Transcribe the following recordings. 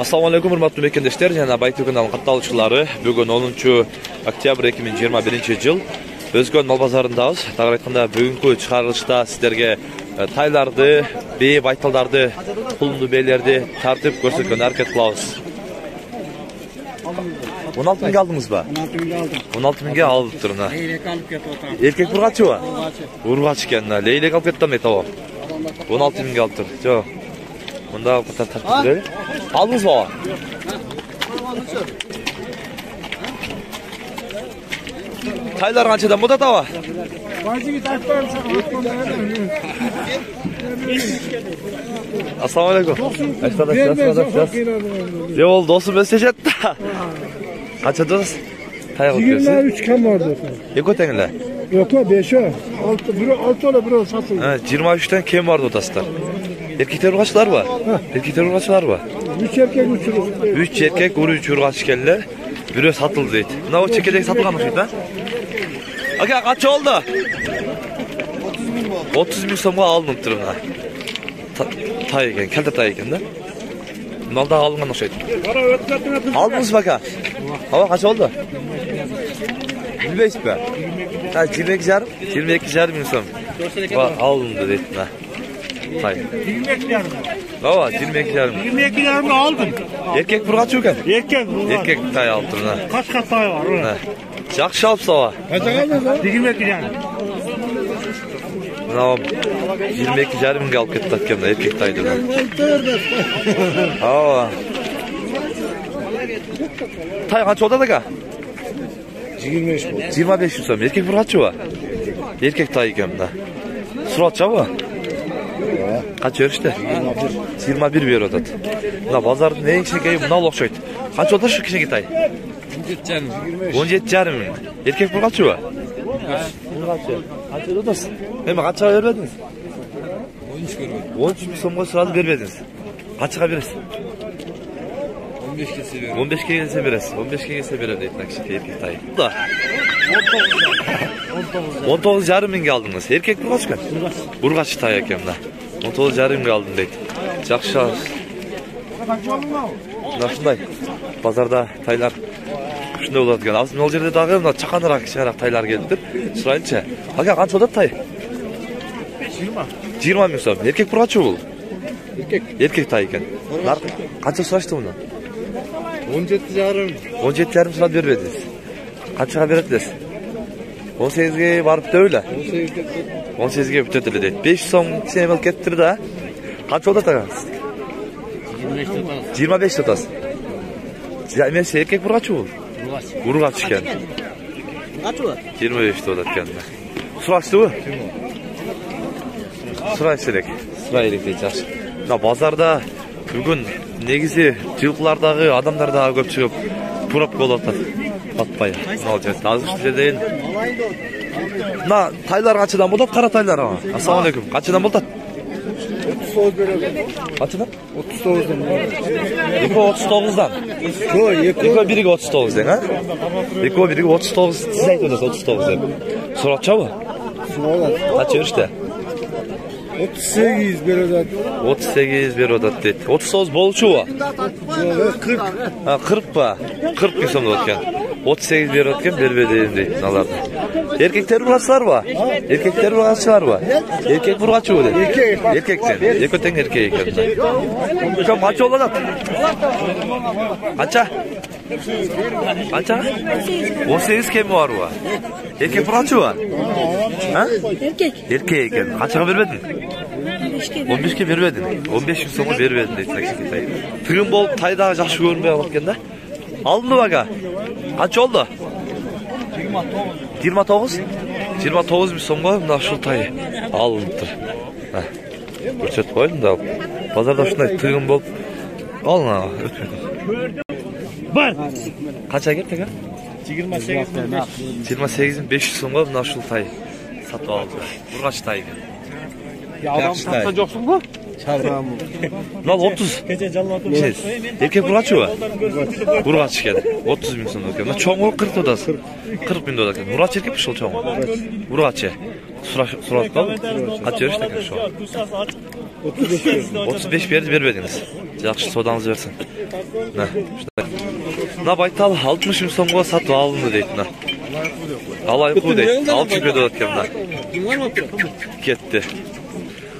Assalamu alaikum hurmatly mekendeshler, jana Baytu kanalının kattалуучулары. Бүгүн 10 октябрь 2021 жыл Өзгөн мал базарындабыз. Тагы айтканда бүгүнкү чыгарылышта сиздерге тайларды, бээ байталдарды, пулундуу бээлерди тартып көрсөткөнгө аракет кылабыз. 16 миңге алдыңызбы? 16 миңге алдыптыр мына. Leylek alıp ketip oturам. Эркек бургачыбы? Ургач экен мына. Leylek алып кетти дейт abo. 16 миңге алыптыр. Жок. Мында тартып берели. Алдыңыз бaba? Taylar kançadan bu da dava? Assalamu alaikum. Ne oldu dostum mesajat da? Kaça dost? Tay alıp diyorsun? 23 kam vardı. Eko tengle? Yok 5'e. 6 ola bura satıldı. Evet 23'ten kim vardı odasında? Erkekler urgaçlar var. Erkekler urgaçlar var. 3 erkek 3 erkek 3 urgaç geldiler. Biri satıldı deydi. Buna o çekirdek satılgan mı ha? Aka kaç oldu? 30 bin so'mga alınıp durumda. Tay eken, kelte tay eken de. Bundan daha alıngan okşaydı. Aldınız baka. Hava kaç oldu? 25 be. 22,5 bin so'm. Alındı deydi. Tay. 22'ler. Baba 22,5. 22'lerini aldım. Erkek burgaç yok ekan. Erkek tay alıp durun ha. Kaç kat tay var orada? Yaxşı alıp sava. Kaça aldın lan? 22'lerini. Buna 22,5 mingga alıp ketdi atkanda erkek taydı. Aa. Tay qancha oldu aka? 25 bu. 25 so'm. Erkek burgaçı var. Erkek tay ekan bunda. Suratça bu. Kaç örüşte? 21 bir odat. Buna bazarın en kişigeyi buna okşaydı. Kaç oldu şu kişi tay? 17,5 ming. Erkek burgaçı var. Burgaçı. Kaç odasın? Hemen kaça vermediniz? 13 vermedim. 13 bin so'mga sırada vermediniz. Kaçıga beresiz? 15 gelse beresiz. 15 gelse berem deydi kişi erkek tay. Da. 19,5 mingga aldınız. Erkek burgaç ekan. Burgaç tay ekan da. 19,5 mingga aldım deydi. Yaxşı. Nasılday? Pazarda taylar şunday bo'ladi ekan. Azın ol жерде дагы мына чаканыраак кичинераак тайлар келиптир. Сурайынчы. Ага, канча болот тай? 20 миң сом. Эркек бургачы бул? Эркек тай экен. Канча сурашты муну? 17,5. 17,5 сурап бербедиңиз. Канчага берет элесиз? 18ге барып дөбүлө. 18ге бүтөт эле дейт. 5 сом кичине болуп кеттир да. Канча болот ага? 25 тотасыз. Эмес эркек бургачы бул? Бургач экен. Kaç var? 25 болот экен. Сураштыбы? Сурайчы элек. Сурай элек дейт жакшы. Мына базарда бүгүн негизи жылкылардагы адамдар дагы көп чыгып турап болуп атат. Батпай. Мына жерде азыр жерден. Мына тайлар канчадан болот? Кара тайлар. Ассаламу алейкум. Канчадан болот? 39 береді. Kaçıdan? 39'dan. Eko 39'dan. Eko biri 39'dan ha? Eko biri 39. Siz aytıyorsunuz 39 deb. Suratça mı? Kaç örüşte? 38 berеді. 38 bir odat deydi. 39 bolçu mu? 40. Ha 40 mı? 40 bin so'm otken. 38 bir otken berbedeyim deydi nalarda. Erkekler burgaçlar mı? Erkekler burgaçlar mı? Erkek burgaçı mı dedi? Erkekten. Ekoten erkek eken. Hocam kaç oladat? Kaça? Kaça? 18 kemi var mı? Erkek burgaçı mı? Ha? Erkek eken. Kaçaga vermedin? 15'ke vermedin. 15 gün sonra vermedin deydi. Tügün bol taydağı жақшы görünmeye bakken de. Alındı baka. Kaç oldu? 29. 29 bin so'mga mına şu tay alındı. Көрсөтүп koydum da. Pazarda şunday tügün bol. Alın ha. Var. Kaça geldi ha? 28.500 so'mga mına şu tay satıp aldı. Burgaç tay ekan. Ya adam satsa yoksun bu? Lan 30. Erkek burgaçı mı? Burgaç ekan. 30 bin so'm ekan. Çoğun 40 odası. 40 bin dolar ekan. Burgaç erkek mi şol çoğun? Burgaç. Surat kaldı. Kaç yarışta ekan şu an? 35 berdi, bermediniz. Жақсы, содаңыз берсін. Мына байтал 60 мың сомға сатып алынды дейді. Алайқу дейді. Алып жүреді өткен мына. Кетті.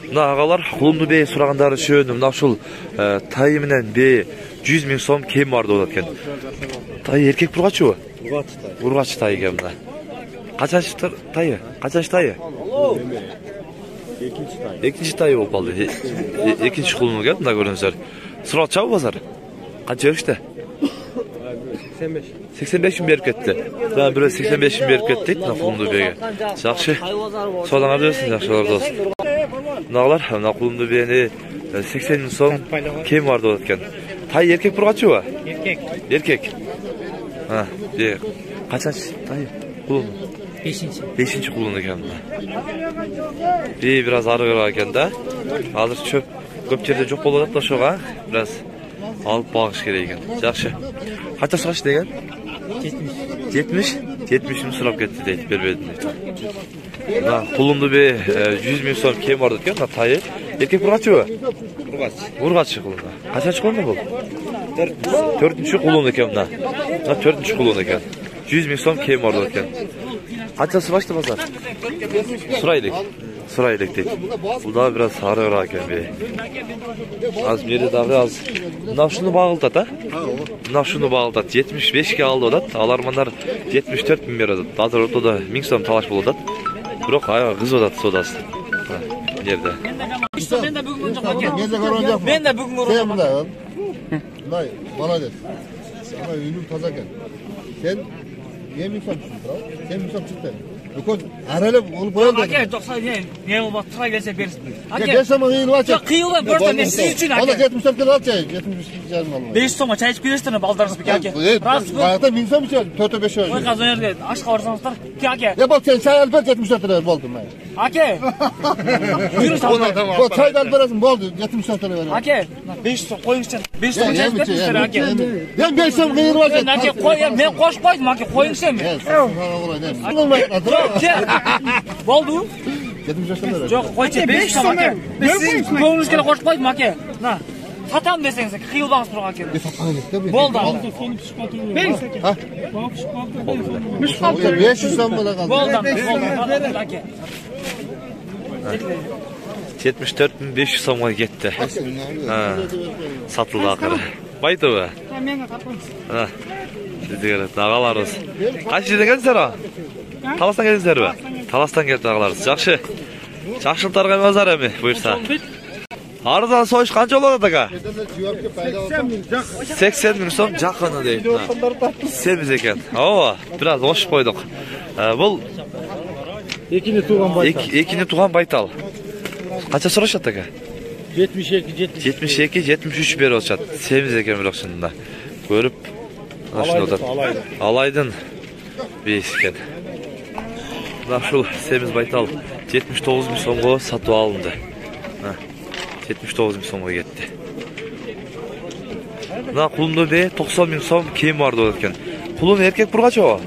Мына ағалар құлымды бей сұрағандары үшін мына шул тайымынан бей 100 мың сом кем барды өткен. Тай еркек бұрғачы ө? Бұрғачы тай екен мына. Қачаншы тайы? Қачаншы тайы? Екінші тайы болып алды. Екінші құлымы келді, мына көріңіздер. Сұрал чау базар? Қанша өрішті? 85 мың беріп кетті. Жаңа біреу 85 мың беріп кетті дейді, мына құлымды бейге. Жақшы. Содан арбеsin, жақшылар досы. Мынағалар, мына құлымды бейіне 80 мың сом кем барды өткен. Тай еркек бұрғачы ө? Еркек. Қачаншы тай? Құлым? 5-ші құлым екен. Біраз арығыра екен да. Азыр чөп көп жерде жоқ болып да шоға. Біраз алып бағыш керек екен. Жақшы. Қача сұраш деген? 70 мың сұрап кетті дейді, бербедім дейді. Құлымды бе 100 мың сом кем барды екен, тайы. Еркек бұрғачы ө? Бұрғачы құлымда. Қачаншы құлымда бұл? 4-ші құлым екен мына. 4-ші құлым екен. 100 мың сом кем барды екен. Қанша сұрашты базар? Сұрайлық дейді. Бұл да біраз арығыра екен бе. Аз мері дағы аз. Мынау бағылдат, а? Мынау бағылдат. 75-ке алды одат. Алармандар 74 мың бер одат. Азыр ортада 1000 сом талаш бол одат. Бірақ айға қыз одат содасы. Нерді? Мен де бүгін ұрғам. Молодец. Ama ünüm tazaken. Sen niye müsam çıktın? Sen müsam çıktın. Because aralab olup koyalım. Aka, doksa ne oldu? Tıra gelse bersin. Aka, ben sana kıyıl var. Yok kıyıl var. Ne siz için aka? Ona 70 lira al çay. 70 lira alma. 5 soma çay içip gidersiniz baldarınız bir aka. Rast bu. Ayakta müsam içer. 4-5 öyle. Koy kazan yerde. Aşk varsanızlar. Aka. Ya bak sen çay al ver 70 lira buldum ben. Aka. Yürü sağ. Bu çay al verasın buldu 70 lira ver. Aka. 5 soma koyun sen. 5 soma çay içip gidersiniz aka. Ben 5 soma kıyıl var. Aka koy ya. Ben koş koydum aka koyun sen mi? Boldu? 70 lira ver. Yok koyça 5 soma aka. Koyunuz gene koş koydum aka. Na. Satam deseniz kıyılbağız bırak aka. Boldu. Ha? 500 soma bana kaldı. Boldu. Aka. 74.500 somga ketdi. Satıldı akırı. Baydı mı? Sizlere dağalarız. Kaç yerden geldiniz ha? Talas'tan geldiniz mi? Talas'tan geldi dağalarız. Жақшы. Жақшылықтарға мазар әме, бұйырса. Арызан соғыш қанша болады даға? 80 мың сом жақыны дейді. Семіз екен. О, біраз ошып қойдық. Бұл екіне туған байтал. Қанша сұрашат даға? 72-73 бері олшат. Семіз екен бірақ шынында. Көріп, алайдың бейіс екен. Нашыл семіз байтал 79 мың сомға сату алынды. 79 мың сомға кетті. Мына құлынды бе 90 мың сом кем барды өткен. Құлыны еркек бұрғачы о?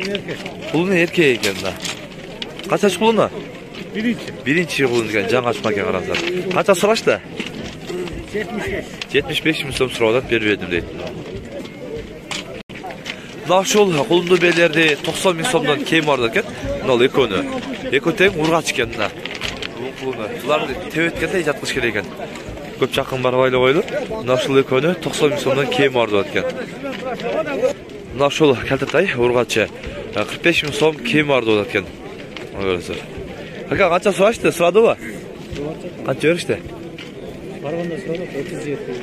Құлыны еркек екен. Қачаш құлыны? Бірінші құлыны екен, жаң ашма екен қараңыздар. Қача сұрашты? 75 мың сом сұраудан беріп едім дейді. Нашыл құлынды белерде 90 мың сомдан кем барды екен. Мынау екөні. Екө тең ұрғач екен. Бұларды тәуеткенде жатқыш керек екен. Көп жақын бар байлы қойды. Нашыл екөні 90 мың сомдан кем барды өткен. Нашыл кәлтіртай ұрғачы 45 мың сом кем барды өткен. Қақа қанша сұрашты? Сұрады ба? Қанша өрішті?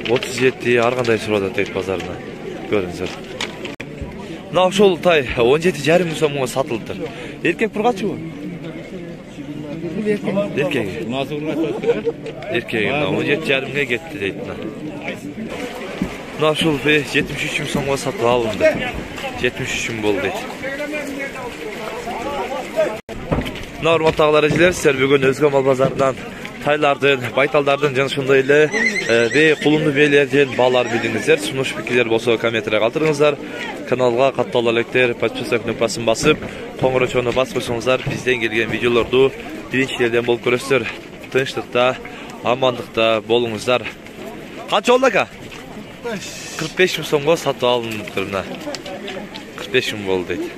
37 арғандай сұрады дейді базарына. Көріңіздер. Нашыл тай 17,5 мың сомға сатылды. Еркек бұрғачы ба? Еркегі. Еркегі. 17,5 мыңға кетті дейді. Нашыл 73 мың сомға сатып алынды. 73 мың болды дейді. Урматтагы эжелер, сіздер бүгін өзге мал базарынан тайлардың, байталдардың жана ошондой эле кулунду бээлерден баалар билдиңиздер. Сунуш пикирлер болсо комментария калтырыңыздар. Каналга катталуу электе подписка кнопкасын басып, коңгурочону басып койсоңуздар, бизден келген видеолорду биринчилерден болуп көрөсүздөр. Тынчтыкта Amandыкta bolуңуздар. Qancha oldu aka? 45 ming so'mga sotib oldim. 45 ming bo'ldi deydi.